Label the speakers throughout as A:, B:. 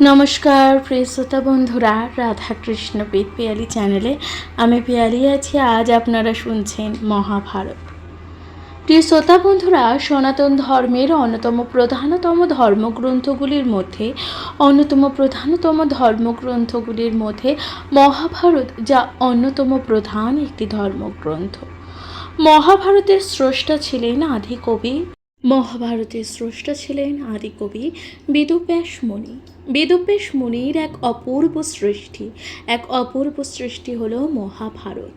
A: নমস্কার প্রিয় শ্রোতা বন্ধুরা, রাধাকৃষ্ণ পেট পিয়ালি চ্যানেলে আমি পিয়ালি আছি। আজ আপনারা শুনছেন মহাভারত। প্রিয় শ্রোতা বন্ধুরা, সনাতন ধর্মের অন্যতম প্রধানতম ধর্মগ্রন্থগুলির মধ্যে মহাভারত, যা অন্যতম প্রধান একটি ধর্মগ্রন্থ। মহাভারতের স্রষ্টা ছিলেন আদিকবি বেদব্যাস মুনি। বেদব্যাস মুনির এক অপূর্ব সৃষ্টি হল মহাভারত।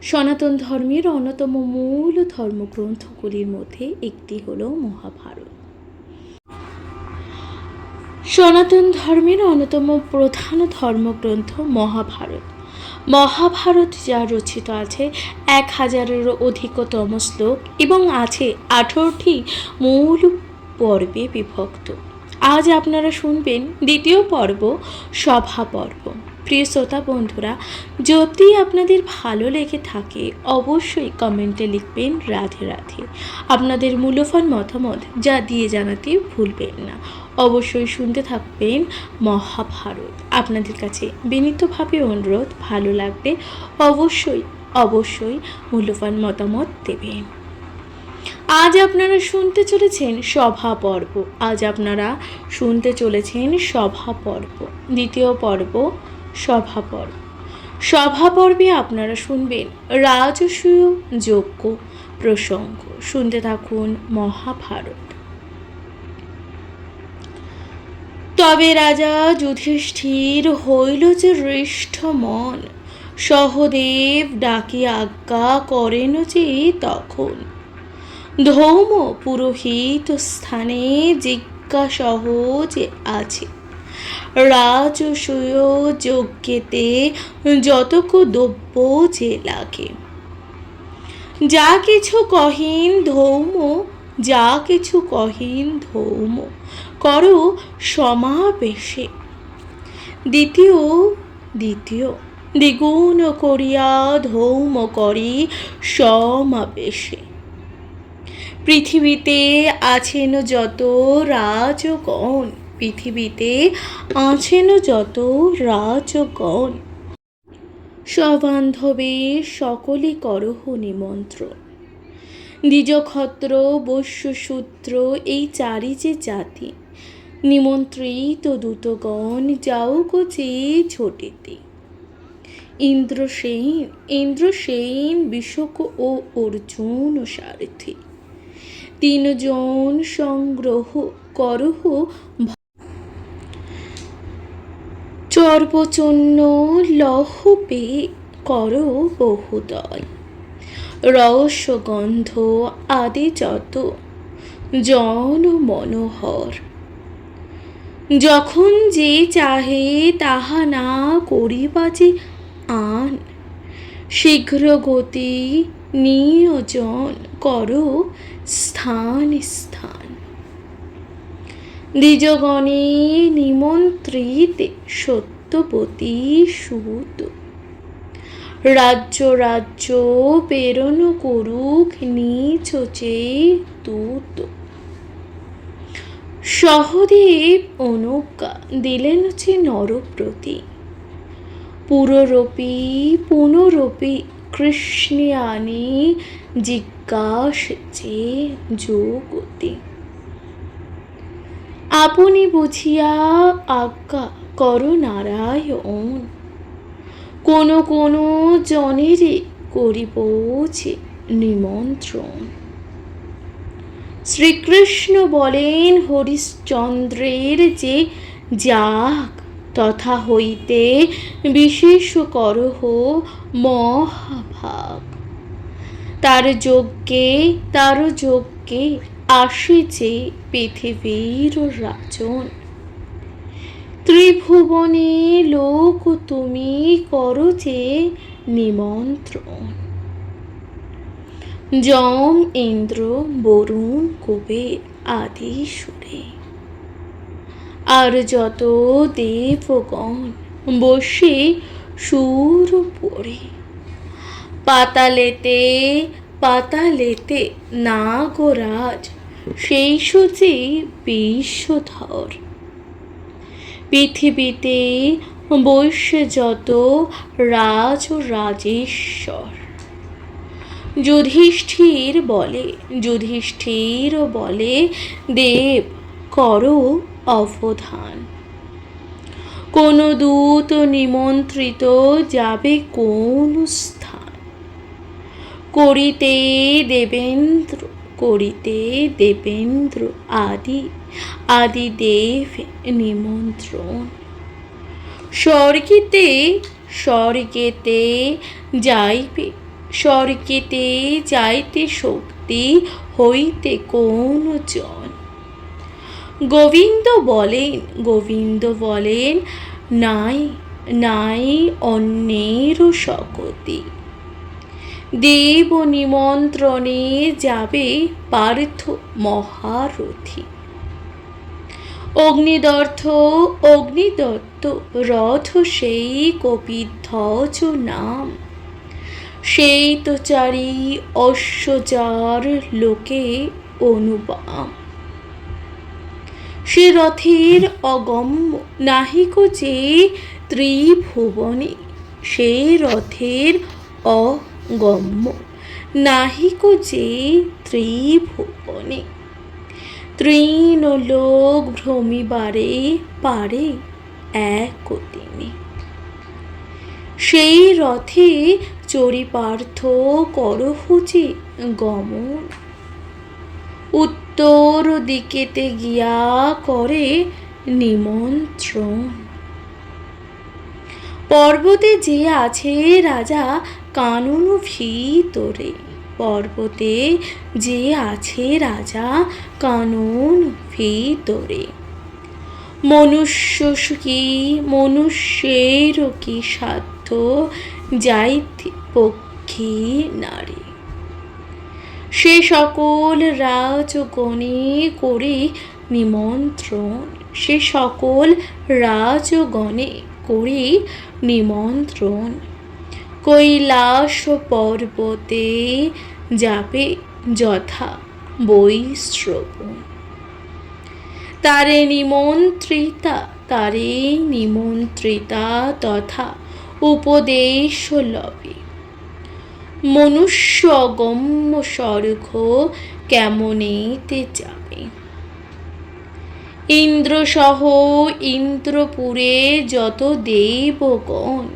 A: সনাতন ধর্মের অন্যতম মূল ধর্মগ্রন্থগুলির মধ্যে একটি হল মহাভারত। সনাতন ধর্মের অন্যতম প্রধান ধর্মগ্রন্থ মহাভারত, যা রচিত আছে 1000-এরও অধিকতম শ্লোক এবং আছে 18টি মূল পর্বে বিভক্ত। আজ আপনারা শুনবেন দ্বিতীয় পর্ব, সভা পর্ব। প্রিয় শ্রোতা বন্ধুরা, যদি আপনাদের ভালো লেগে থাকে অবশ্যই কমেন্টে লিখবেন রাধে রাধে। আপনাদের মূল্যবান মতামত যা দিয়ে জানাতে ভুলবেন না। অবশ্যই শুনতে থাকবেন মহাভারত। আপনাদের কাছে বিনীতভাবে অনুরোধ, ভালো লাগলে অবশ্যই মূল্যবান মতামত দেবেন। আজ আপনারা শুনতে চলেছেন সভা পর্ব, দ্বিতীয় পর্ব সভা পর্ব। সভা পর্বে আপনারা শুনবেন রাজসূয় যজ্ঞ প্রসঙ্গ। শুনতে থাকুন মহাভারত। তবে রাজা যুধিষ্ঠির হইল যে হৃষ্ট মন, সহদেব ডাকি আজ্ঞা করেন যে তখন। ধৌম পুরোহিত স্থানে জিজ্ঞাসহ যে আছে, রাজসূয় যজ্ঞেতে যতক দ্রব্য যে লাগে। যা কিছু কহিন ধৌম করো সমাবেশে। দ্বিতীয় দ্বিগুণ করিয়া ধৌম করি সমাবেশে। পৃথিবীতে আছেন যত রাজগণ, সবান্ধবে সকলে করহ নিমন্ত্রণ। দ্বিজক্ষত্র বৈশ্যশূদ্র এই চারি যে জাতি, নিমন্ত্রিত দূতগণ যাওক যে ছোটেতে। ইন্দ্রসেন বিশক ও অর্জুন সারথি, 3 জন সংগ্রহ করহ। চর্বচন্ন লহপে কর বহুদল, রসগন্ধ আদি যত জন মনোহর। যখন যে চাহে তাহা না করিবা যে আন, শীঘ্র গতি নিয়োজন কর স্থান। দ্বিজগণে নিমন্ত্রিতে সত্যবতী সুত, রাজ্য প্রেরণ করুক নিজ যে দূত। সহদেব অনুজ্ঞা দিলেন যে নরপ্রতি, পুনরপি কৃষ্ণে আনি জিজ্ঞাস যে যোগতি। আপনি বুঝিয়া আজ্ঞা কর নারায়ণ, কোন জনের করিব যে নিমন্ত্রণ। শ্রীকৃষ্ণ বলেন হরিশ্চন্দ্রের যে যাক, তথা হইতে বিশেষ করহ মহাভাগ। তার যজ্ঞে আসে যে পৃথিবীর রাজন, ত্রিভুবনে লোক তুমি করো যে নিমন্ত্রণ। যম ইন্দ্র বরুণ কুবের আদি সুরে, আর যত দেবগণ বসে সুর পড়ে। পাতালেতে নাগরাজ সেই সূচি বিশ্বধর, পৃথিবীতে বৈশ্য যত রাজ ও রাজেশ্বর। যুধিষ্ঠির বলে দেব করো অবধান। কোন দূত নিমন্ত্রিত যাবে কোন স্থান, করিতে দেবেন্দ্র আদি দেব নিমন্ত্রণ। স্বর্গেতে যাইতে শক্তি হইতে কোন জন। গোবিন্দ বলেন নাই অন্যের শকতি। দেব নিমন্ত্রণে যাবে পার্থ মহারথী। অগ্নিদত্ত রথ সেই কপিধ্বজ নাম। সেই তো চারি অশ্বচার লোকে অনুবাম। সে রথের অগম্য নাহিক যে ত্রিভুবনে। সে রথের অগম্য নাহিক যে ত্রিভুবনে। তৃণলোক ভ্রমিবারে পারে এক দিনে। সেই রথে চড়ি পার্থ করহু যে গমন। উত্তর দিকেতে গিয়া করে নিমন্ত্রণ। পর্বতে যে আছে রাজা কানন ভিতরে। পর্বতে যে আছে রাজা কানন ভিতরে। মনুষ্যের কি সাধ্য যাইতে পক্ষী নারী। সে সকল রাজগণে করে নিমন্ত্রণ। সে সকল রাজগণে করে নিমন্ত্রণ। কৈলাস পর্বতে যাবে যথা বৈশ্রবণ। তারে নিমন্ত্রিতা তথা উপদেশ লবে। মনুষ্য অগম্য স্বর্গ কেমনেতে যাবে। ইন্দ্রসহ ইন্দ্রপুরে যত দেবগণ।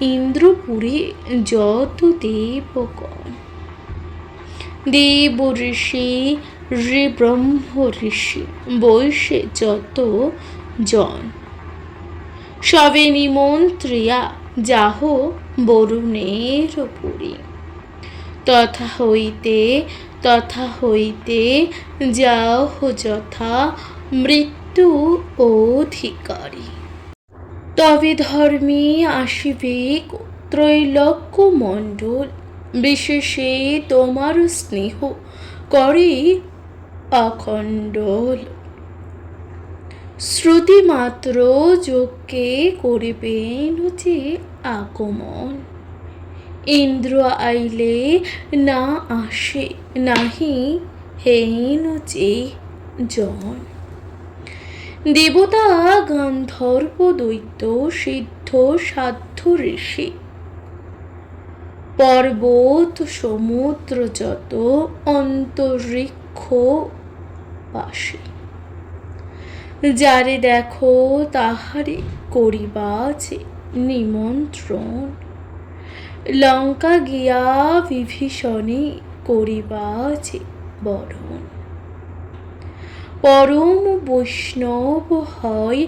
A: ইন্দ্রপুরে যত দেবগণ। দেব ঋষি ব্রহ্ম ঋষি বৈশ্যে যত জন। সবে নিমন্ত্রিয়া যাহ বরুণের পুরী। তথা হইতে যাহ যথা মৃত্যু অধিকারী। তবে ধর্মে আসিবে ত্রৈলোক্য মণ্ডল। বিশেষে তোমার স্নেহ করে অখণ্ডল। শ্রুতিমাত্র যজ্ঞে করিবেন যে আগমন। ইন্দ্র আইলে না আসে নাহি হেন যে জন। দেবতা গান্ধর্ব দৈত্য সিদ্ধ সাধ্য ঋষি। পর্বত সমুদ্র যত অন্তরিক্ষ বাসী। যারে দেখো তাহারে করিবা যে নিমন্ত্রণ। লঙ্কা গিয়া বিভীষণে করিবা যে বরণ। পরম বৈষ্ণব হয়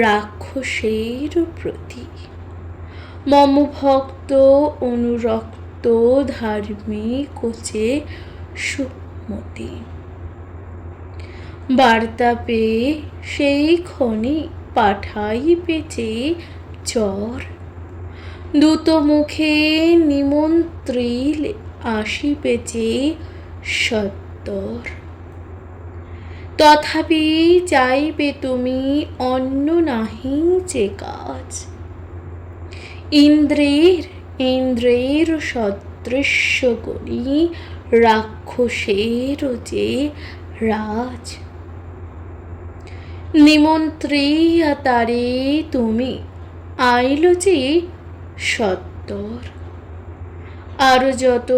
A: রাক্ষসের প্রতি। মম ভক্ত অনুরক্ত ধার্মিক যে সুমতি। বার্তা পেয়ে সেই ক্ষণে পাঠাইবে যে চর। দূত মুখে নিমন্ত্রিলে আসিবে যে সত্বর। তথাপি চাইবে তুমি অন্য নাহি যে কাজ। ইন্দ্রের সদৃশ্য গুণী রাক্ষসের যে রাজ। নিমন্ত্রিয়া তারে তুমি আইল যে সত্তর, আর যত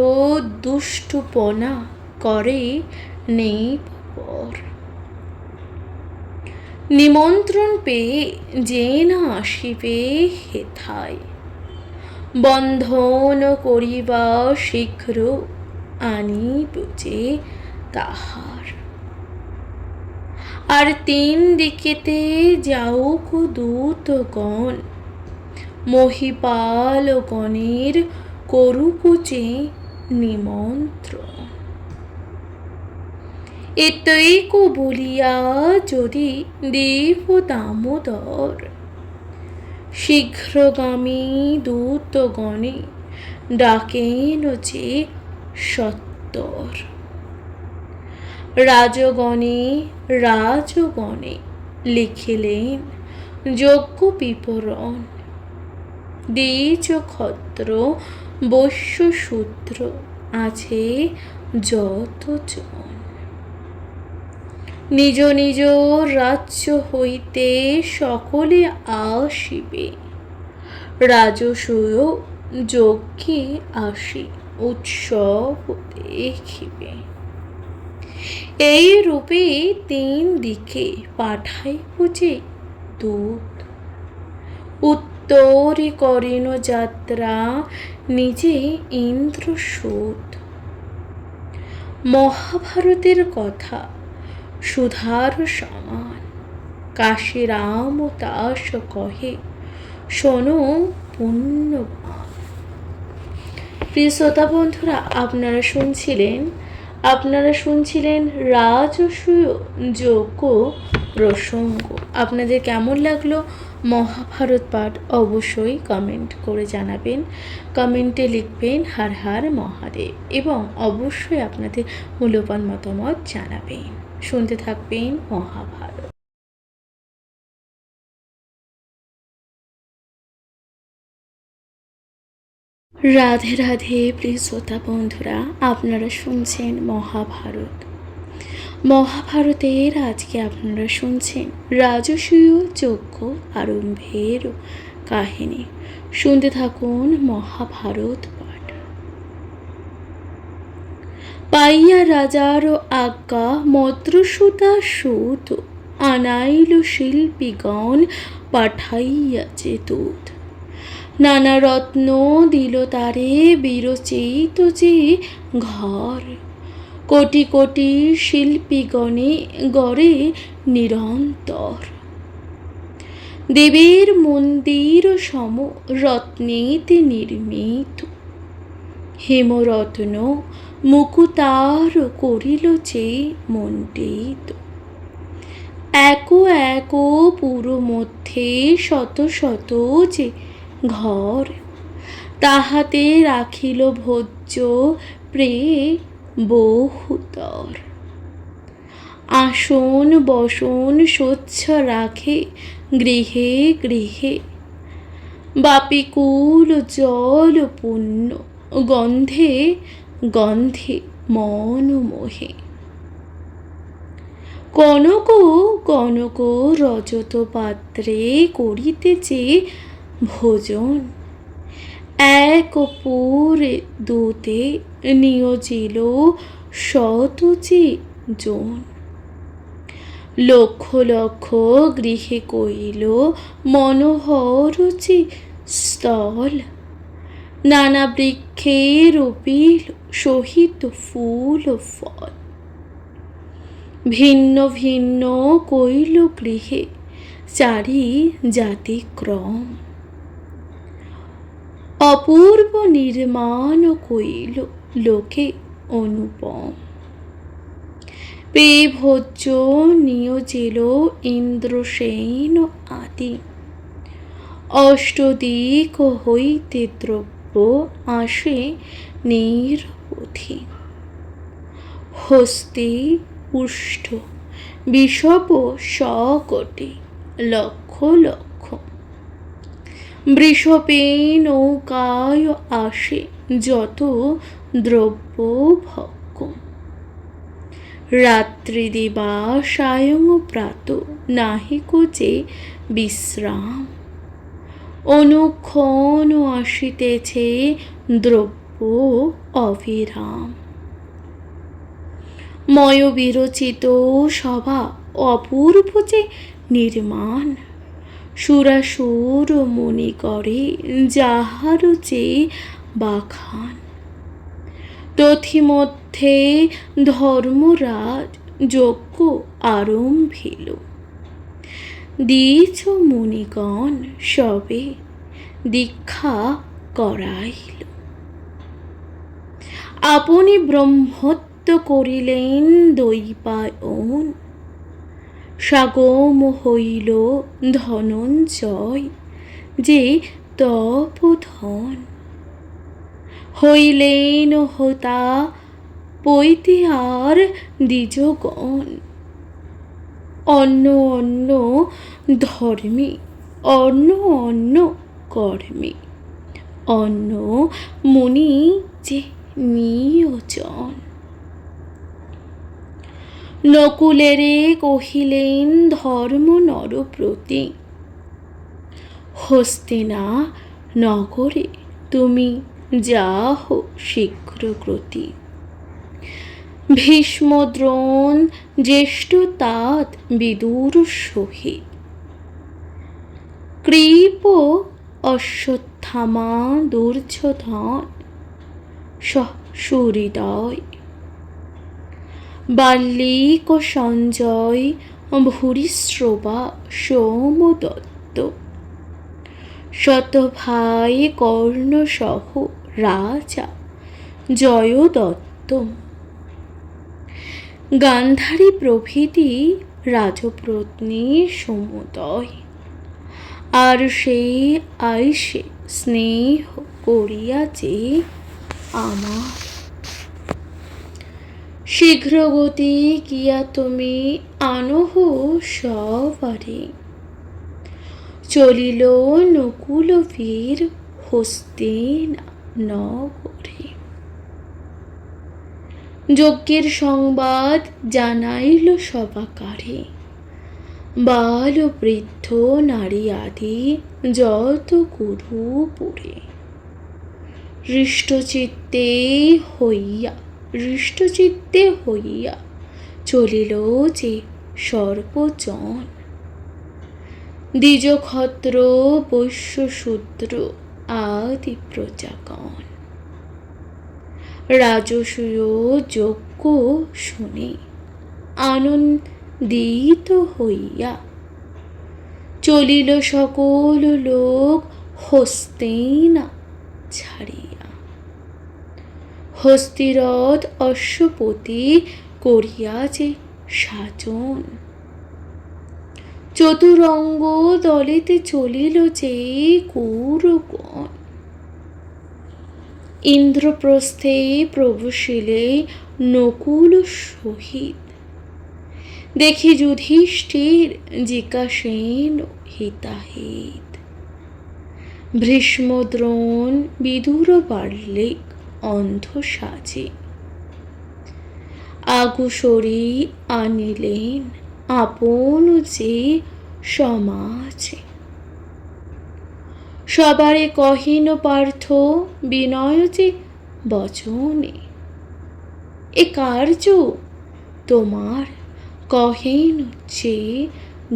A: দুষ্টুপনা করে নেই পর। নিমন্ত্রণ পেয়ে যে না আসিবে হেথায়, বন্ধন করিবা শীঘ্র আনিব যে তাহার। আর তিন দিকেতে যাউক দূতগণ, মহিপালগণের করুক যে নিমন্ত্রণ। এতৈক বলিয়া যদি দেব দামোদর, শীঘ্রগামী দূতগণে ডাকেন যে সত্তর। রাজগণে লিখিলেন যজ্ঞ বিবরণ, দ্বিজ ক্ষত্র বৈশ্য শূদ্র আছে যতজন। নিজ নিজ রাজ্য হইতে সকলে আসিবে, রাজসূয় যজ্ঞে আসি উৎসব দেখিবে। এই রূপে তিন দিকে পাঠাইব যে দূত, উত্তরে করেন যাত্রা নিজে ইন্দ্রসূত। মহাভারতের কথা সুধার সমান, কাশীরাম দাস কহে শোনো পুণ্যবান। প্রিয় শ্রোতা বন্ধুরা, আপনারা শুনছিলেন রাজসূয় যজ্ঞ প্রসঙ্গ। আপনাদের কেমন লাগলো মহাভারত পাঠ অবশ্যই কমেন্ট করে জানাবেন। কমেন্টে লিখবেন হর হর মহাদেব এবং অবশ্যই আপনাদের মূল্যবান মতামত জানাবেন। শুনতে থাকবেন মহাভারত। রাধে রাধে প্রিয় শ্রোতা বন্ধুরা, আপনারা শুনছেন মহাভারতের আজকে আপনারা শুনছেন রাজসূয় যজ্ঞ আরম্ভের কাহিনী। শুনতে থাকুন মহাভারত পাঠ। পাইয়া রাজার আজ্ঞা মদ্রসুতা সুত, আনাইল শিল্পীগণ পাঠাইয়াছে দূত। নানা রত্ন দিল তারে বিরচিত যে ঘর, কোটি কোটি শিল্পীগণে গড়ে নিরন্তর। দেবের মন্দির সম রত্নেতে নির্মিত, হেমরত্ন মুকুতার করিল যে মণ্ডিত। এক পুর মধ্যে শত শত যে ঘর, তাহাতে রাখিল ভোজ্য প্রে বহুতর। আসন বসন স্বচ্ছ রাখে গৃহে গৃহে, বাপিকুল জল পুণ্য গন্ধে গন্ধে মন মোহে। কনক কনক রজত পাত্রে করিতেছে ভোজন, এক পুরে দূতে নিয়োজিল শত যে জন। লক্ষ লক্ষ গৃহে কইল মনোহর যে স্থল, নানা বৃক্ষে রোপিল সহিত ফুল ফল। ভিন্ন ভিন্ন কইল গৃহে চারি জাতি ক্রম, অপূর্ব নির্মাণ কইল লোকে অনুপম। পেয়ে ভোজ্য নিয়োজিল ইন্দ্রসেন আদি, অষ্টদিক হইতে দ্রব্য আসে নিরবধি। হস্তে উষ্ঠ বিষব সকটে লক্ষ লক্ষ, বৃষপে নৌকায় আসে যত দ্রব্য ভক্ষ। রাত্রি দিবা সায়ং প্রাত নাহিক যে বিশ্রাম, অনুক্ষণ আসিতেছে দ্রব্য অবিরাম। ময় বিরচিত সভা অপূর্ব যে নির্মাণ, সুরাসুর মনি করে যাহার যে বাখান। তথিমধ্যে ধর্মরাজ যজ্ঞ আরম্ভিল, দ্বিজ মুনিগণ সবে দীক্ষা করাইল। আপনি ব্রহ্মত্ব করিলেন দৈপায়ন, সাগম হইল ধনঞ্জয় যে তপোধন। হইলেন হোতা পৈতে আর দ্বিজগণ, অন্য অন্য ধর্মে অন্য অন্য কর্মে, অন্য মুনি যে নিয়োজন। নকুলেরে কহিলেন ধর্ম নরপ্রতি, হস্তিনা নগরে তুমি যাহ শীঘ্র গতি। ভীষ্ম দ্রোণ জ্যেষ্ঠ তাত বিদুর সহিত, কৃপ অশ্বত্থামা দুর্যোধন সুহৃদয়। বাল্মীক সঞ্জয় ভূরিশ্রবা সোমদত্ত, শতভাই কর্ণ সহ রাজা জয়দত্ত। গান্ধারী প্রভৃতি রাজপ্রত্নী সমুদয়, আর সে আইসে স্নেহ করিয়াছে আমার। শীঘ্রগতি কিয়া তুমি আনহ সবারে, চলিল নকুল বীর হস্তিনা নগরে। যজ্ঞের সংবাদ জানাইল সবাকারে, বাল বৃদ্ধ নারী আদি যত কুরুপুরে। হৃষ্টচিত্তে হইয়া চলিল যে সর্বজন। দ্বিজ ক্ষত্র বৈশ্য শূদ্র আদি প্রজাগণ, রাজসূয় যজ্ঞ শুনে আনন্দিত হইয়া, চলিল সকল লোক হস্তিনা ছাড়িয়া। হস্তিরথ অশ্বপতি করিয়াছে সাজন, চতুরঙ্গ দলেতে চলিল যে কুরুগণ। ইন্দ্রপ্রস্থে প্রবেশিলে নকুল সহিত, দেখি যুধিষ্ঠির জিজ্ঞাসেন হিতাহিত। ভীষ্ম দ্রোণ বিদুর বাল্মীক অন্ধ সাজে, আগুশরী আনিলেন আপন যে সমাজে। সবারে কহিন পার্থ বিনয় যে বচনে, এ কার্য তোমার কহেন যে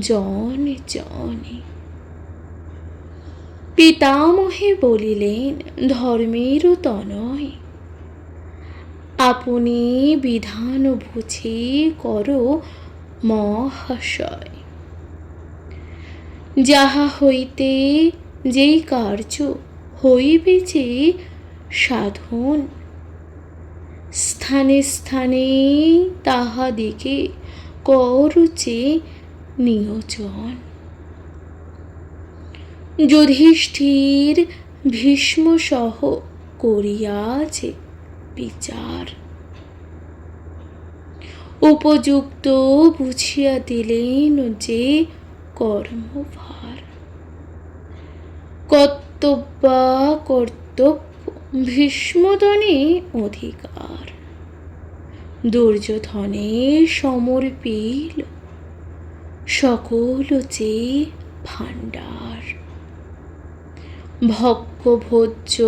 A: জনে জনে। পিতামহে বলিলেন ধর্মের তনয়, আপনি বিধান বুঝি করো মহাশয়। যাহা হইতে যেই কার্য হইবে যে সাধন, স্থানে স্থানে তাহাদিকে করো যে নিয়োজন। যুধিষ্ঠির ভীষ্ম সহ করিয়াছে বিচার, উপযুক্ত বুঝিয়া দিলেন যে কর্মভার। কর্তব্যা কর্তব্য ভীষ্মদনে অধিকার, দুর্যোধনের সমর্পিল সকল যে ভাণ্ডার। ভক্তভোজ্য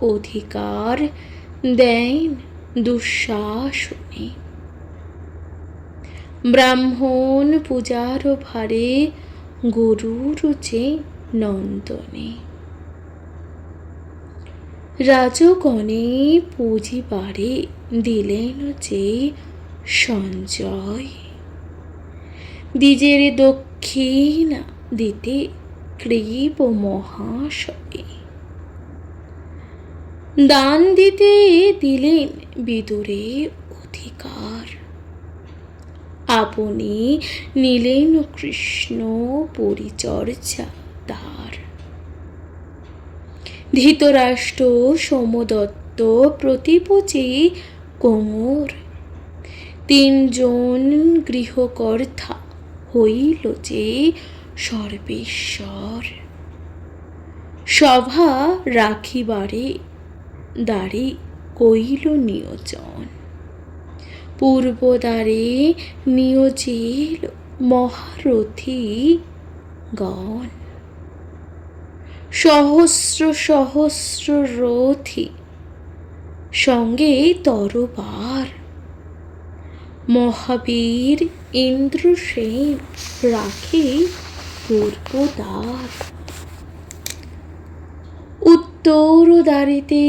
A: অধিকার দেন দুঃশাসনে। ব্রাহ্মণ পূজার ভারে গরুর যে নন্দনে। রাজগণে পুঁজিবারে দিলেন যে সঞ্জয়। দ্বিজের দক্ষিণা দিতে কৃপ মহাশয়ে। দান দিতে দিলেন বিদুরে অধিকার। আপনি নিলেন কৃষ্ণ পরিচর্যা তার। ধৃতরাষ্ট্র সোমদত্ত প্রতিপচে কোমর। তিনজন গৃহকর্তা হইল যে সর্বেশ্বর। সভা রাখিবারে দ্বারে কইল নিয়োজন। পূর্বদ্বারে নিয়োজিল মহারথী গণ। সহস্র সহস্র রথী সঙ্গে তরবার। মহাবীর ইন্দ্রসেন রাখে পূর্বদ্বার। উত্তর দ্বারিতে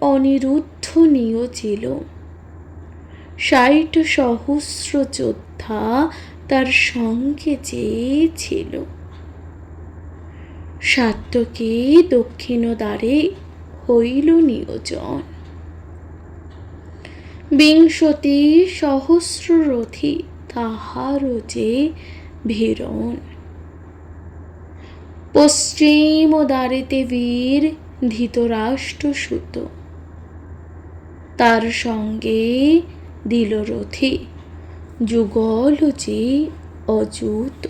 A: অনিরুদ্ধ নিয়োজিল। ৬০ সহস্র যোদ্ধা তার সঙ্গে যে ছিল। সাত্যকে দক্ষিণ দ্বারে হইল নিয়োজন। ২০ সহস্র রথী তাহারও যে ভিড়ন। পশ্চিম দ্বারেতে বীর ধৃতরাষ্ট্রসূত। তার সঙ্গে দিল রথে যুগল যে অযুত।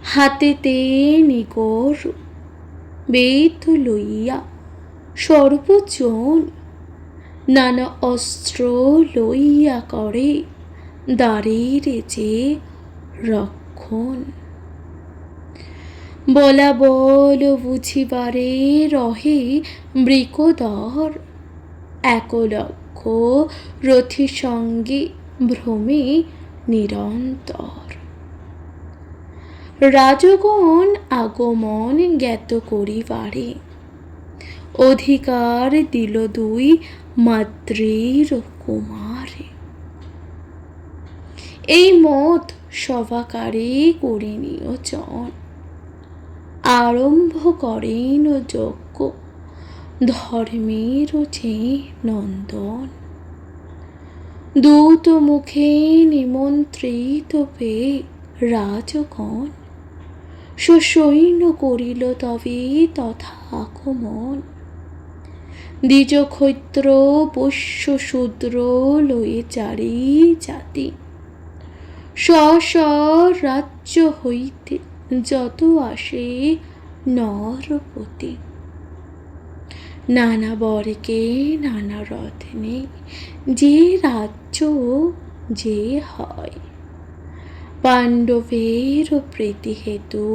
A: হাতেতে নিগর বেদ লইয়া সর্বজন। নানা অস্ত্র লইয়া করে দ্বারের যে রক্ষণ। বলা বল বুঝিবারে রহে বৃকোদর। ১,০০,০০০ রথী সঙ্গে ভ্রমে নিরন্তর। রাজগণ আগমন জ্ঞাত করিবারে অধিকার দিল ২ মাদ্রির কুমারে। এই মত সভাকারে করে নিয়োজন। আরম্ভ করেন যজ্ঞ ধর্মের যে নন্দন। দূত মুখে নিমন্ত্রিত পেয়ে রাজগণ। সসৈন্য করিল তবে তথা আগমন। দ্বিজ ক্ষত্র বৈশ্য শূদ্র লয়ে চারি জাতি। স্ব রাজ্য হইতে যত আসে নরপতি। নানা বর্গে নানা রত্নে যে রাজ্য যে হয়। পাণ্ডবের প্রীতি হেতু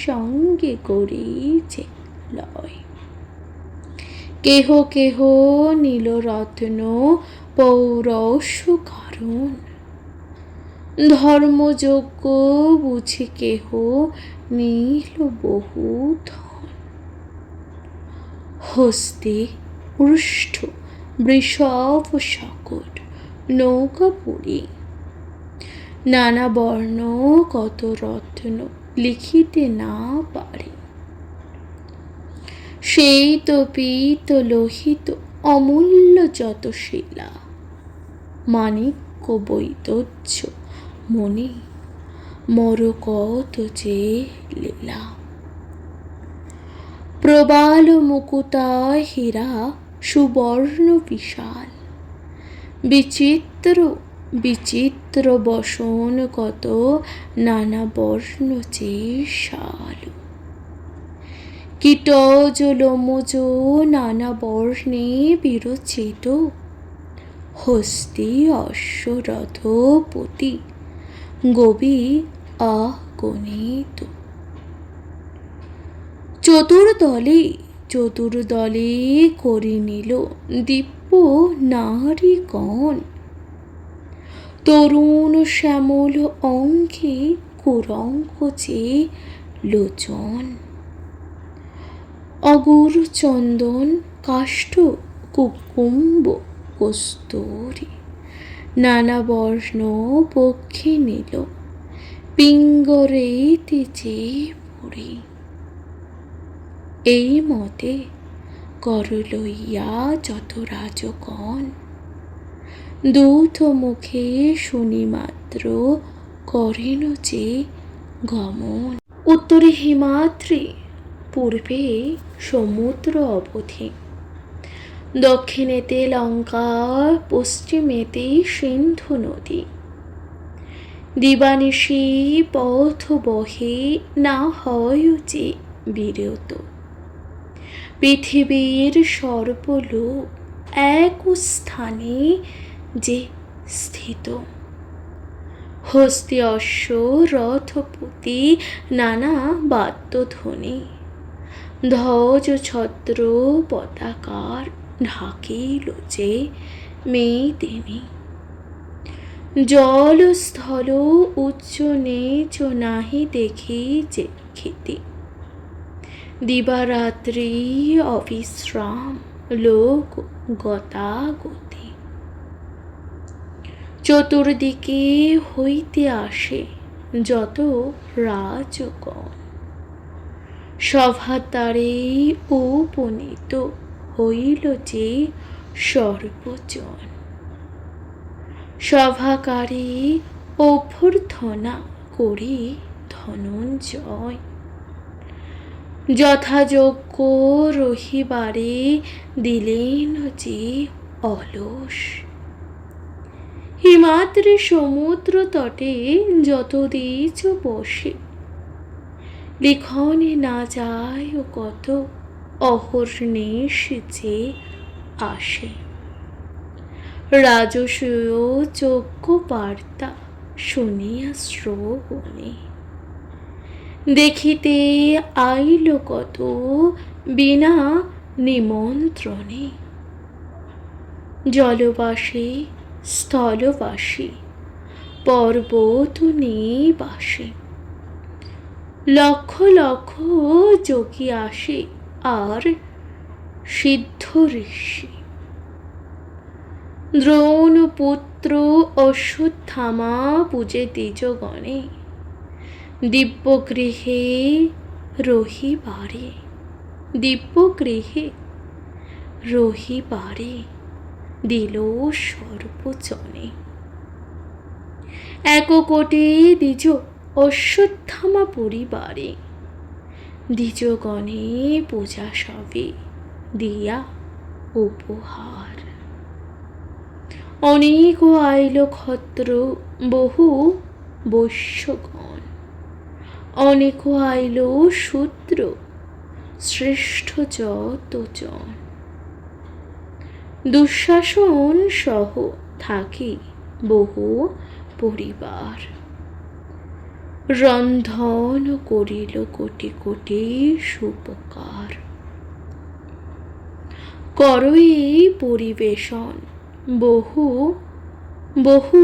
A: সঙ্গে করিছে লয়। কেহ কেহ নীল রত্ন পৌরস্য কারণ। ধর্মযজ্ঞ বুঝি কেহ নীল বহু ধন। হস্তে পৃষ্ঠ বৃষভ শকট নৌকাপুরী। নানা বর্ণ কত রত্ন লিখিতে না পারে। সেই তো পীত লোহিত অমূল্য যত শিলা। মাণিক্য বৈদুর্য মণি মরকত যে লীলা। প্রবাল মুকুতা হীরা সুবর্ণ বিশাল। বিচিত্র বিচিত্র বসন কত নানা বর্ণ যে শাল। কীটজ লোমজ নানা বর্ণে বিরচিত। হস্তি অশ্বরথপতি গবি অগণিত। চতুর্দলে চতুর্দলে করি নিল দিব্য নারীগণ, তরুণ শ্যামল অঙ্কে কুরঙ্কচে লোচন, অগুর চন্দন কাষ্ঠ কুকুম্ব কস্তুরী, নানা বর্ণ পক্ষী নীল পিঙ্গরেতে যে পড়ি। এই মতে কর লইয়া যত রাজগণ, দূত মুখে শুনি মাত্র করেন যে গমন। উত্তরে হিমাদ্রি, পূর্বে সমুদ্র অবধি, দক্ষিণেতে লঙ্কা, পশ্চিমেতে সিন্ধু নদী। দিবানিশি পথ বহে না হয় যে বিরত, পৃথিবীর সর্বলোক এক স্থানে যে স্থিত। হস্তি অশ্ব রথপতি নানা বাদ্যধ্বনি, ধ্বজ ছত্র পতাকার ঢাকিল যে মেদিনী। জল স্থল উচ্চ নীচ নাহি দেখি যে খ্যাতি, দিবারাত্রি অবিশ্রাম লোক গতাগতি। চতুর্দিকে হইতে আসে যত রাজগণ, সভাতারে উপনীত হইল যে সর্বজন। সভাকারে অভ্যর্থনা করি ধনঞ্জয়, যথাযোগ্য রহিবারে দিলেন যে অলস। হিমাদ্রি সমুদ্র তটে যত দ্বিজ বসে, লিখনে না যায় কত অহর্নিশ যে আসে। রাজসূয় যজ্ঞ বার্তা শুনিয়া শ্রবণে, দেখিতে আইল কত বিনা নিমন্ত্রণে। জলবাসী স্থলবাসী পর্বত নিবাসী, লক্ষ লক্ষ যোগী আসে আর সিদ্ধ ঋষি। দ্রোণ পুত্র অশ্বত্থামা পূজে দ্বিজগণে, দিব্যগৃহে রহিবারে, দিব্যগৃহে রহিবারে দিল সর্বজনে। এক কোটি দ্বিজ অশ্বত্থামা পরিবারে, দ্বিজগণে পূজা সবে দিয়া উপহার। অনেক আইল ক্ষত্র বহু বৈশ্যগণ, অনেক আইল শূদ্র শ্রেষ্ঠ যতজন। দুঃশাসন সহ থাকে বহু পরিবার, রন্ধন করিল কোটি কোটি সুপকার। করই পরিবেশন বহু বহু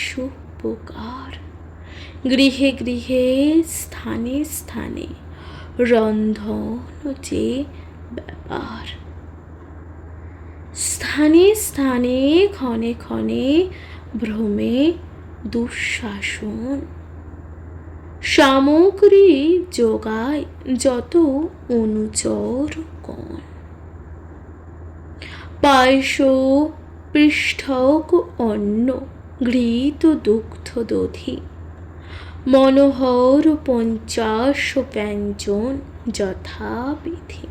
A: সুপকার, গৃহে গৃহে স্থানে স্থানে রন্ধন যে ব্যাপার। স্থানে স্থানে ক্ষণে ক্ষণে ভ্রমে দুঃশাসন, সামগ্রী যোগায় যত অনুচরগণ। পায়স পৃষ্ঠক অন্ন ঘৃত দুগ্ধ দধি, মনোহর 50 ব্যঞ্জন যথাবিধি।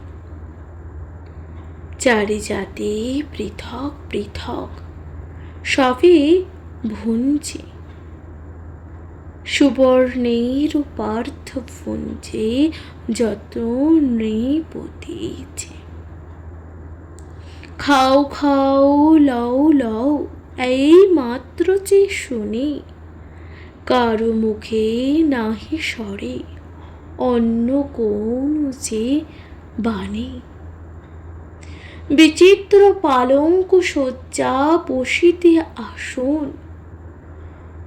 A: চারি জাতি পৃথক পৃথক সবে ভুঞ্জে, সুবর্ণের পার্থ ভুঞ্জে যত নৃপতিছে। খাও খাও লও লও এই মাত্র যে শুনি, কারো মুখে নাহি সরে অন্য কোন যে বাণী। বিচিত্র পালঙ্ক শয্যা বসিতে আসন,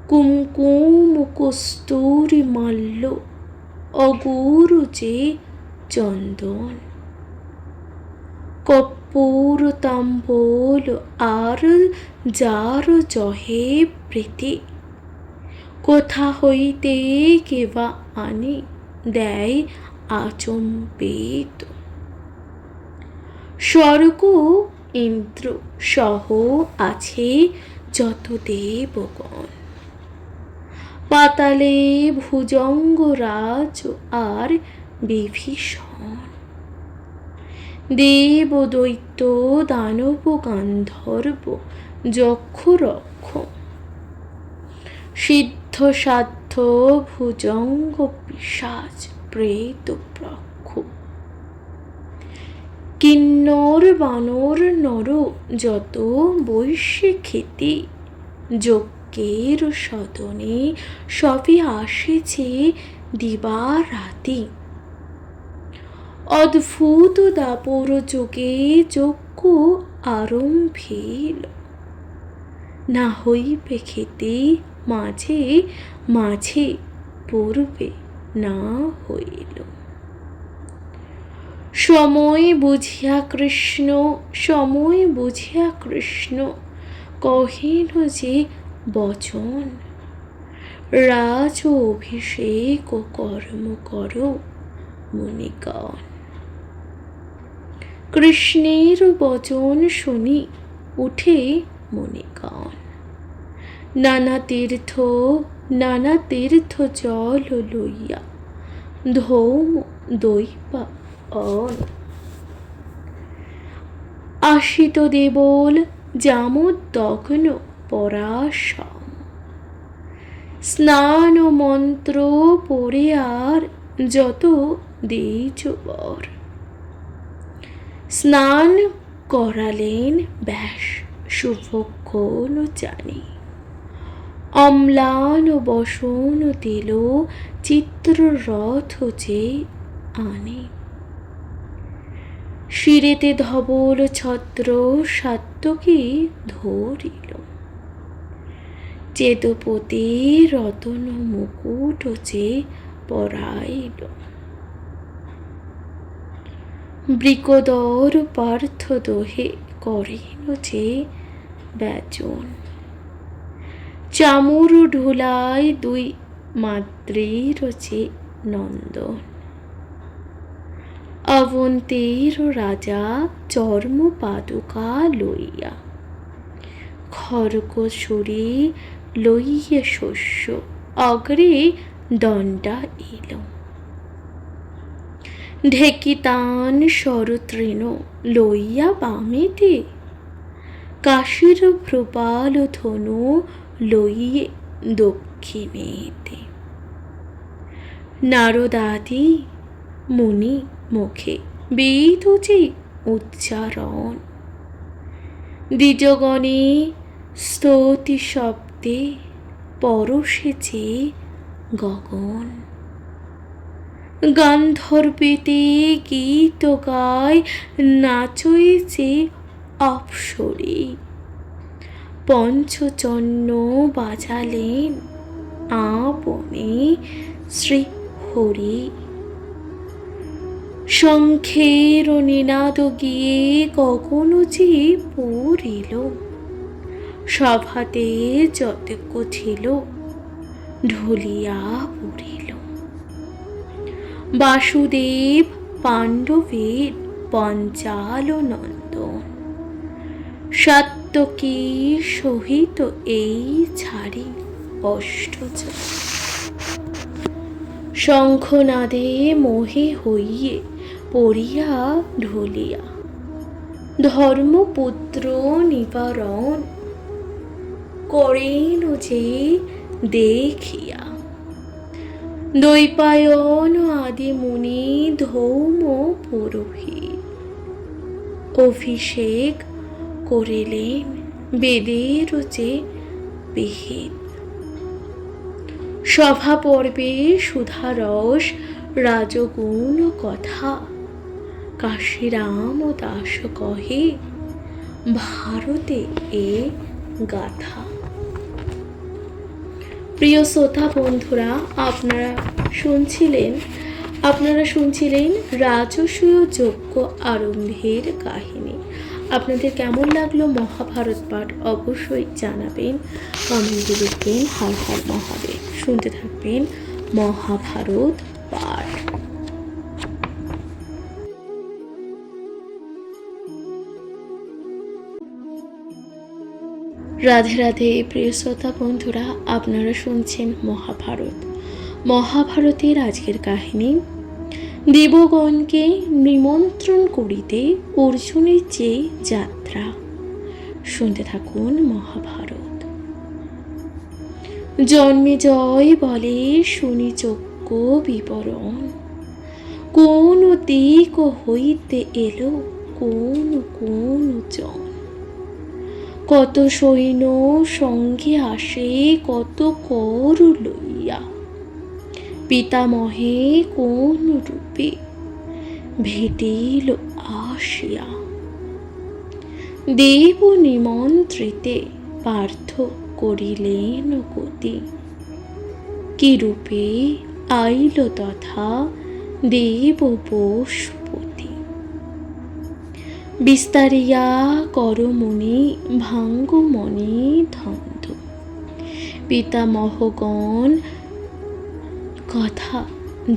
A: কুমকুম কস্তুরী মাল্য অগুরু যে চন্দন। কর্পূর তাম্বুল আর যার জহে প্রীতি, কোথা হইতে কেবা আনি দেয় আচম্বিত। স্বর্গ ইন্দ্র সহ আছে যত দেবগণ, পাতালে ভুজঙ্গরাজ আর বিভীষণ। দেব দৈত্য দানব গান্ধর্ব যক্ষ রক্ষ, সিদ্ধ সাধ্য ভুজঙ্গ পিশাচ প্রেত ব্রক্ষ। কিন্নর বানর নর যত বৈশ্যে খ্যাতি, যজ্ঞের সদনে সবে আসেছে দিবা রাতি। অদ্ভুত দাপর যোগে যজ্ঞ আরম্ভিল, না হইবে খেতে মাঝে মাঝে পূর্বে না হইল। সময় বুঝিয়া কৃষ্ণ, সময় বুঝিয়া কৃষ্ণ কহিল যে বচন, রাজ অভিষেক ও কর্ম কর মুনিগণ। কৃষ্ণের বচন শুনি উঠে মুনিগণ, নানা তীর্থ জল লইয়া ধৌম দৈবা অন। আসিত দেবল জামোদ্দগ্ন পরাশম, স্নান মন্ত্র পড়ে আর যত দ্বিজবর। স্নান করালেন ব্যাস শুভক্ষণ জানি, অম্লান বসন দিল চিত্ররথ যে আনে। শিরেতে ধবল ছত্র সাত্তকী ধরিল, চেতপতি রতন মুকুট যে পরাইল। বৃকোদর পার্থ দোহে করেন যে ব্যজন, চামর ঢুলায় দুই মাদ্রির যে নন্দন। অবন্তের রাজা চর্ম পাদুকা লইয়া, খড়গছড়ি লইয়া শস্য অগ্রে দণ্ডা এল। ঢেকিতান শরতৃণ লইয়া বামেতে, কাশীর ভ্রুপাল ধনু লইয়ে দক্ষিণেতে। নারদাদি মুনি মুখে বেদ যে উচ্চারণ, দ্বিজগণে স্তুতি শব্দে পরশেছে গগন। গান্ধর্বেতে গীত গায় নাচয়েছে অপ্সরী, পঞ্চচন্ন বাজালেন আপনে শ্রীহরি। শঙ্খের নিনাদ গিয়ে গগন যে পড়িল, সভাতে যতজ্ঞ ছিল ঢুলিয়া পড়িল। বাসুদেব পাণ্ডবের পঞ্চাল নন্দন, সাত্তকী সহিত এই ছাড়ি অষ্টজন। শঙ্খনাদে মোহে হইয়ে পড়িয়া ঢুলিয়া, ধর্মপুত্র নিবারণ করেন যে দেখিয়া। দৈপায়ন আদি মুনি ধৌম পুরোহিত, অভিষেক করিলেন বেদেরও যে বিহিত। সভা পর্বে সুধারস রাজগুণ কথা, কাশীরাম দাস কহে ভারতে এ গাথা। প্রিয় শ্রোতা বন্ধুরা, আপনারা শুনছিলেন রাজসূয় যজ্ঞ আরম্ভের কাহিনী। আপনাদের কেমন লাগলো মহাভারত পাঠ অবশ্যই জানাবেন, কমেন্টে লিখবেন। হর হর মহাদেব। শুনতে থাকবেন মহাভারত পাঠ। রাধে রাধে প্রিয় শ্রোতা বন্ধুরা, আপনারা শুনছেন মহাভারতের আজকের কাহিনী। দেবগণকে নিমন্ত্রণ করিতে অর্জুনের যে যাত্রা। শুনতে থাকুন মহাভারত। জন্মেজয় বলে শুনি যজ্ঞ বিবরণ, কোন দিক হইতে এলো কোন কোন জন। কত সৈন্য সঙ্গে আসে কত কর লইয়া, পিতামহে কোন রূপে ভেটিল আসিয়া। দেব নিমন্ত্রিতে পার্থ করিলেন গতি, কি রূপে আইল তথা দেব পশুপতি। বিস্তারিয়া করমণি ভাঙ্গমণি ধন্ধ, পিতামহগণ কথা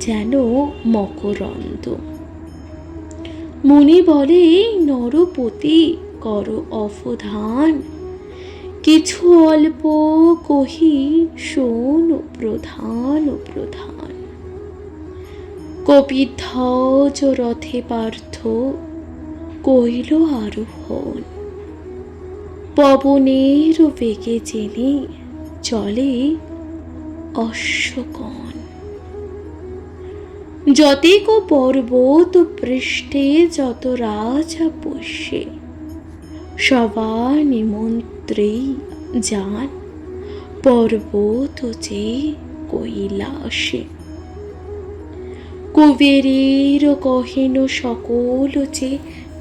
A: যেন মকরন্দ। মুনি বলে নরপতি কর অবধান, কিছু অল্প কহি শোন প্রধান প্রধান। কপিধ্বজ রথে পার্থ কইল আরোহণ, পবনের বেগে জেনে চলে অশ্বগণ। যতেক পর্বত পৃষ্ঠে যত রাজা পোষ্যে, সবার নিমন্ত্রে যান পর্বত যে কৈলাসে। কুবেরের কহেন সকল যে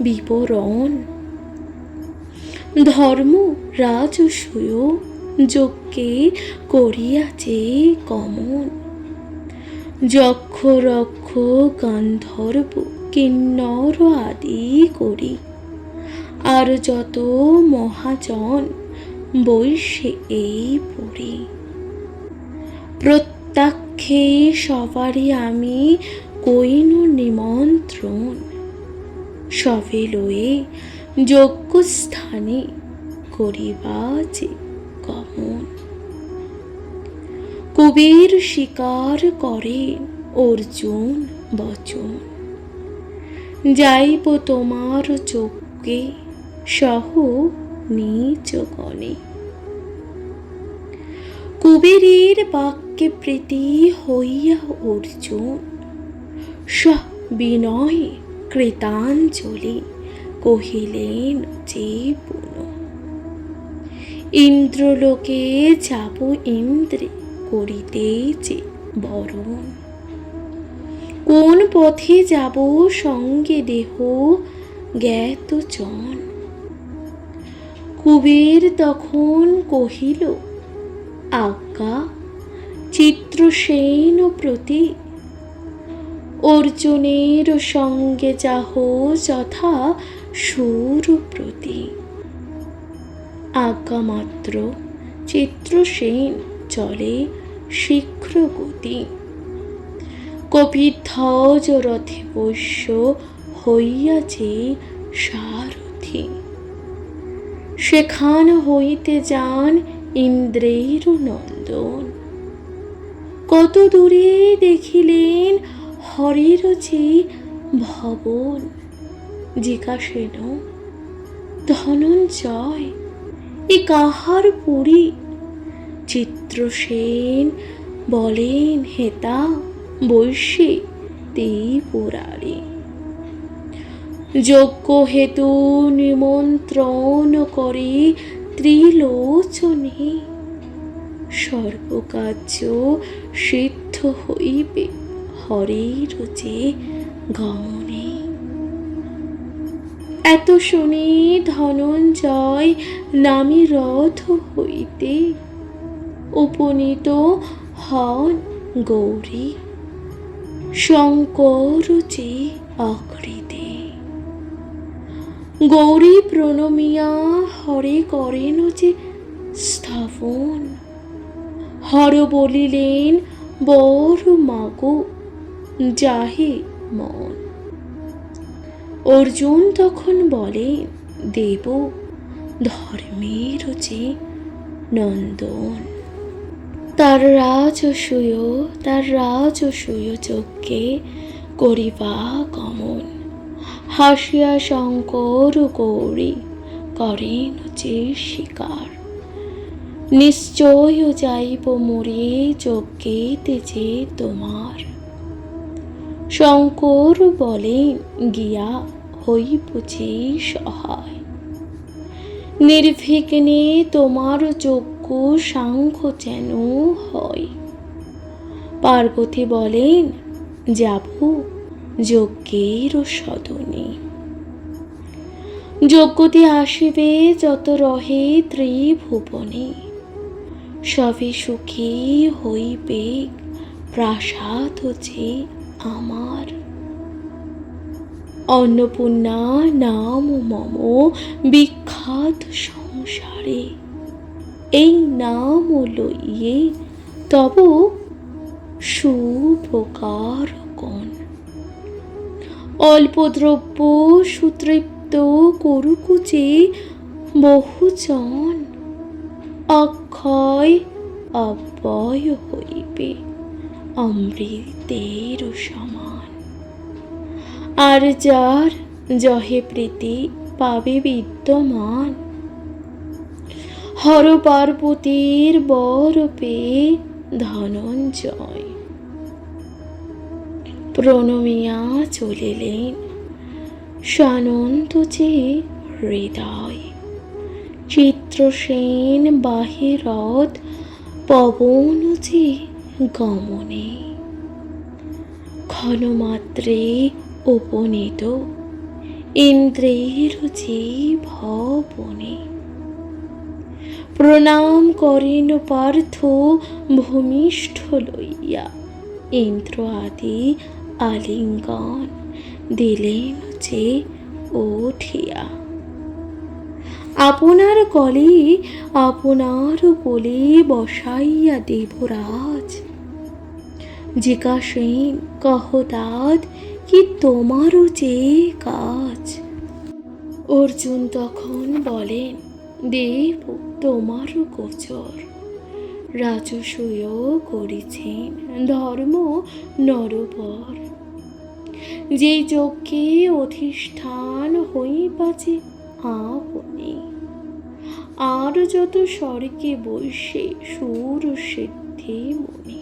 A: বিবরণ, ধর্ম রাজসূয় যজ্ঞে করিয়াছে গমন। যক্ষ রক্ষ গান্ধর্ব কিন্নর আদি করি, আর যত মহাজন বৈশ্যে এই পুরী। প্রত্যক্ষে সবারই আমি কইনু নিমন্ত্রণ, সবে লয়ে যজ্ঞস্থানে করিবা যে গমন। কুবের স্বীকার করে অর্জুন বচন, যাইব তোমার যজ্ঞে সহ নিজ গণে। কুবেরের বাক্যে প্রীতি হইয়া অর্জুন, বিনয়ে কৃতাঞ্জলি কহিলেন যে পুন। ইন্দ্রলোকে যাব ইন্দ্রে করিতে যে বরণ, কোন পথে যাব সঙ্গে দেহ জ্ঞাত জন। কুবের তখন কহিল আজ্ঞা চিত্রসেন প্রতি, অর্জুনের সঙ্গে যাহ যথা সুর প্রতি। আজ্ঞা মাত্র চিত্রসেন চলে শীঘ্র গতি, কপিধ্বজ রথে বৈশ্য হইয়াছে সারথি। সেখান হইতে যান ইন্দ্রের নন্দন, কত দূরে দেখিলেন হরির যে ভবন। জিজ্ঞাসেন ধনঞ্জয় এ কাহার পুরী, চিত্রসেন বলেন হেতা বৈশ্যে ত্রিপুরারি। যজ্ঞ হেতু নিমন্ত্রণ করে ত্রিলোচনে, সর্বকার্য সিদ্ধ হইবে হরের যে গমনে। এত শুনি ধনঞ্জয় নামী রথ হইতে উপনীত হন গৌরী, শঙ্কর যে আকৃতি। গৌরী প্রণমিয়া হরে করেন যে স্থাপন, হর বলিলেন বর মাগো যাহে মন। অর্জুন তখন বলেন দেব ধর্মের যে নন্দন। তার রাজসূয় যজ্ঞে করিবা গমন, হাসিয়া শঙ্কর গৌরী করেন যে স্বীকার। নিশ্চয় যাইব মরে যজ্ঞেতে যে তোমার। শঙ্কর বলেন গিয়া হইব যে সহায়, নির্বিঘ্নে তোমার যজ্ঞ সাংখ্য যেন হয়। পার্বতী বলেন যাব যজ্ঞের সদনে, যজ্ঞতে আসিবে যত রহে ত্রিভুবনে। সবে সুখী হইবে প্রাসাদ যে আমার। অন্নপূর্ণা নাম মম বিখ্যাত সংসারে, এই নাম লইয়ে তব সুপ্রকার কোন। অল্প দ্রব্য সুতৃপ্ত করুক যে বহুজন, অক্ষয় অব্যয় হইবে অমৃতের সমান। আর যার জহে প্রীতি পাবে বিদ্যমান, হর পার্বতীর বর পেয়ে ধনঞ্জয়। প্রণমিয়া চলিলেন সানন্দ যে হৃদয়, চিত্রসেন বাহে রথ পবন যে গমনে। ক্ষণমাত্রে উপনীত ইন্দ্রের যে ভবনে। প্রণাম করেন পার্থ ভূমিষ্ঠ লইয়া, ইন্দ্র আদি আলিঙ্গন দিলেন যে উঠিয়া। আপনার কলে আপনার কোলে বসাইয়া দেবরাজ, জিজ্ঞাসেন কহদাদ কি তোমারও যে কাজ। অর্জুন তখন বলেন দেব তোমারও গোচর, রাজসূয় করিছেন ধর্ম নরবর। যে যজ্ঞে অধিষ্ঠান হইবাছে আপনি, আর যত স্বর্গে বৈশে সুর সিদ্ধি মনে।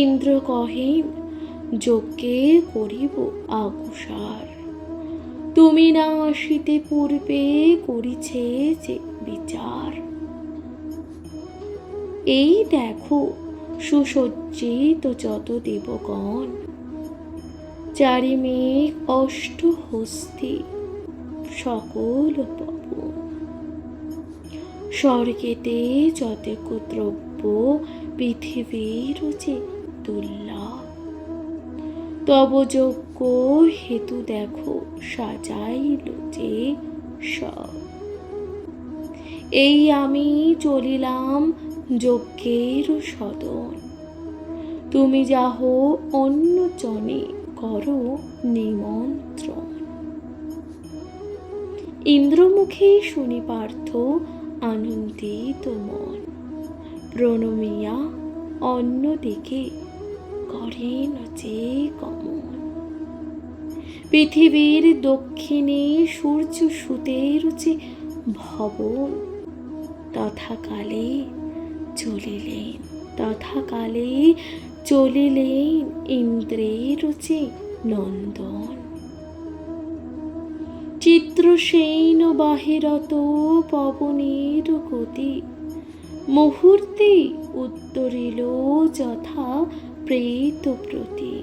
A: ইন্দ্র কহেন যজ্ঞে করিব আগুসার, তুমি না আসিতে পূর্বে করিছে যে বিচার। এই দেখো সুসজ্জিত যত দেবগণ, চারিমেঘ অষ্ট হস্তি সকল পবন। স্বর্গেতে যতেক দ্রব্য পৃথিবীর যে দুর্লভ, তব যজ্ঞ হেতু দেখো সাজাইল যে সব। এই আমি চলিলাম যজ্ঞের সদন, তুমি যাহ অন্য জনে করো নিমন্ত্রণ। ইন্দ্রমুখে শুনি পার্থ আনন্দিত মন, প্রণমিয়া অন্যদিকে করেন যে গমন। পৃথিবীর দক্ষিণে সূর্য সুতের যে ভবন, তথাকালে চলিলেন ইন্দ্রের যে নন্দন। চিত্রসেন বাহিরত পবনের গতি, মুহূর্তে উত্তরিল যথা প্রেত প্রতি।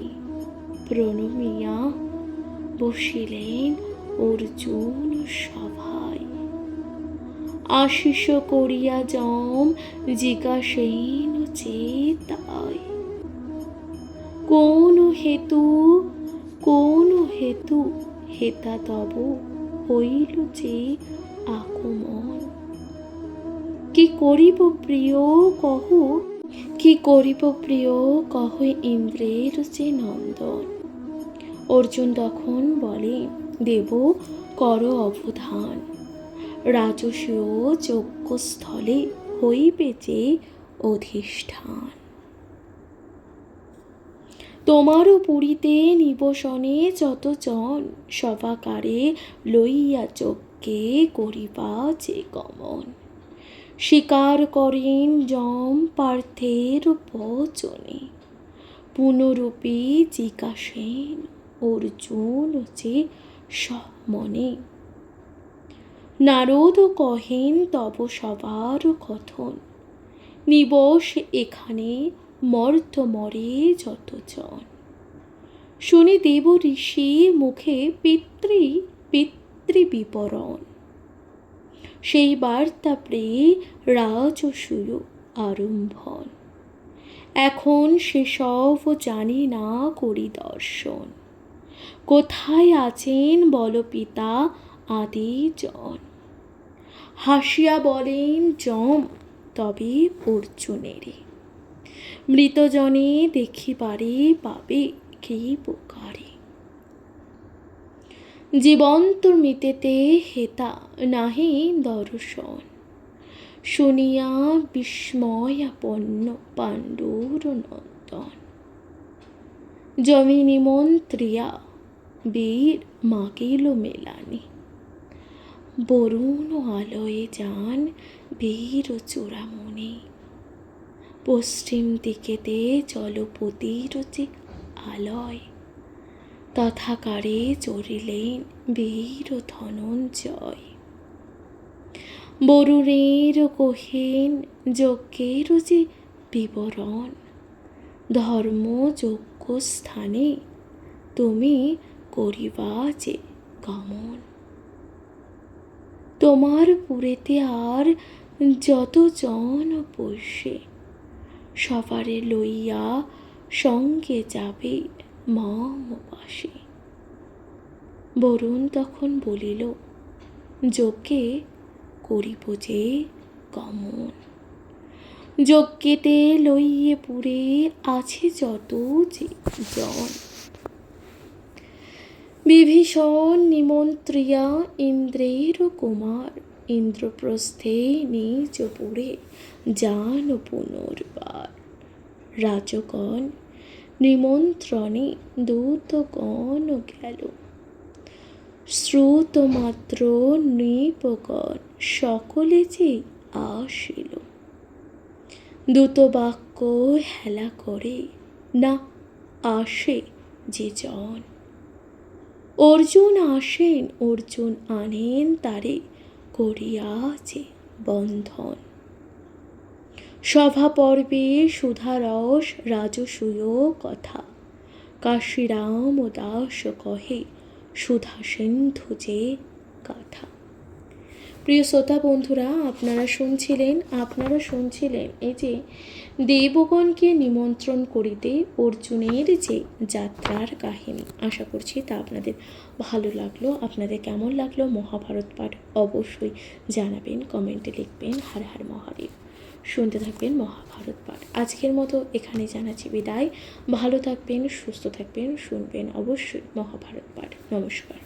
A: প্রণমিয়া বসিলেন অর্জুন সভায়, আশিস করিয়া যম জিজ্ঞাসেন চেতায়। কোন হেতু হেতা তব হইল যে আকমন। কি করিব প্রিয় কহ ইন্দ্রের যে নন্দন। অর্জুন তখন বলে, দেব কর অবধান, রাজসূয় যজ্ঞস্থলে হইবে যে অধিষ্ঠান। তোমারও পুরীতে নিবসনে যতজন, সভাকারে লইয়া যজ্ঞে করিবা যে গমন। স্বীকার করেন যম পার্থের বচনে, পুনরূপে জিজ্ঞাসেন অর্জুন যে সমনে। নারদ কহেন তব সবার কথন, নিবস এখানে মর্তমরে যতজন। শুনে দেব ঋষি মুখে পিতৃ বিবরণ, সেই বার্তা পেয়ে রাজসূয় আরম্ভন। এখন সেসব জানি না করি দর্শন, কোথায় আছেন বল পিতা আদিজন। হাসিয়া বলেন যম তবে অর্জুনেরে, মৃতজনে দেখিবারে পাবে কি প্রকারে। জীবন্ত মৃতেতে হেতা নাহি দর্শন, শুনিয়া বিস্ময়াপন্ন পাণ্ডুর নন্দন। যমি নিমন্ত্রিয়া বীর মাগিল মেলানি, বরুণ আলয়ে যান বীর চূড়ামণি। পশ্চিম দিকেতে জলপতির যে আলয়, তথাকারে চড়িলেন বীর ধনঞ্জয়। বরুণের কহেন যজ্ঞের যে বিবরণ, ধর্মযজ্ঞ স্থানে তুমি করিবা যে গমন। তোমার পুরেতে আর যতজন বসে, সবারে লইয়া সঙ্গে যাবে মম পাশে। বরুণ তখন বলিল, যজ্ঞে করিব যে গমন। যজ্ঞেতে লইয়ে পুরে আছে যত যে জন। বিভীষণ নিমন্ত্রিয়া ইন্দ্রের কুমার, ইন্দ্রপ্রস্থে নিজপুরে যান পুনর্বার। রাজগণ নিমন্ত্রণে দূতগণ গেল, শ্রুতমাত্র নৃপগণ সকলে যে আসিল। দূতবাক্য হেলা করে না আসে যে জন। অর্জুন আসেন, অর্জুন আনেন তারে করিয়া যে বন্ধন। সভা পর্বে সুধারস রাজসূয় কথা, কাশীরাম দাস কহে সুধা সিন্ধু যে কথা। প্রিয় শ্রোতা বন্ধুরা, আপনারা শুনছিলেন এই যে দেবগণকে নিমন্ত্রণ করিতে অর্জুনের যে যাত্রার কাহিনী। আশা করছি তা আপনাদের ভালো লাগলো। আপনাদের কেমন লাগলো মহাভারত পাঠ অবশ্যই জানাবেন, কমেন্টে লিখবেন। হর হর মহাদেব। শুনতে থাকবেন মহাভারত পাঠ। আজকের মতো এখানে জানাচ্ছি বিদায়। ভালো থাকবেন, সুস্থ থাকবেন, শুনবেন অবশ্যই মহাভারত পাঠ। নমস্কার।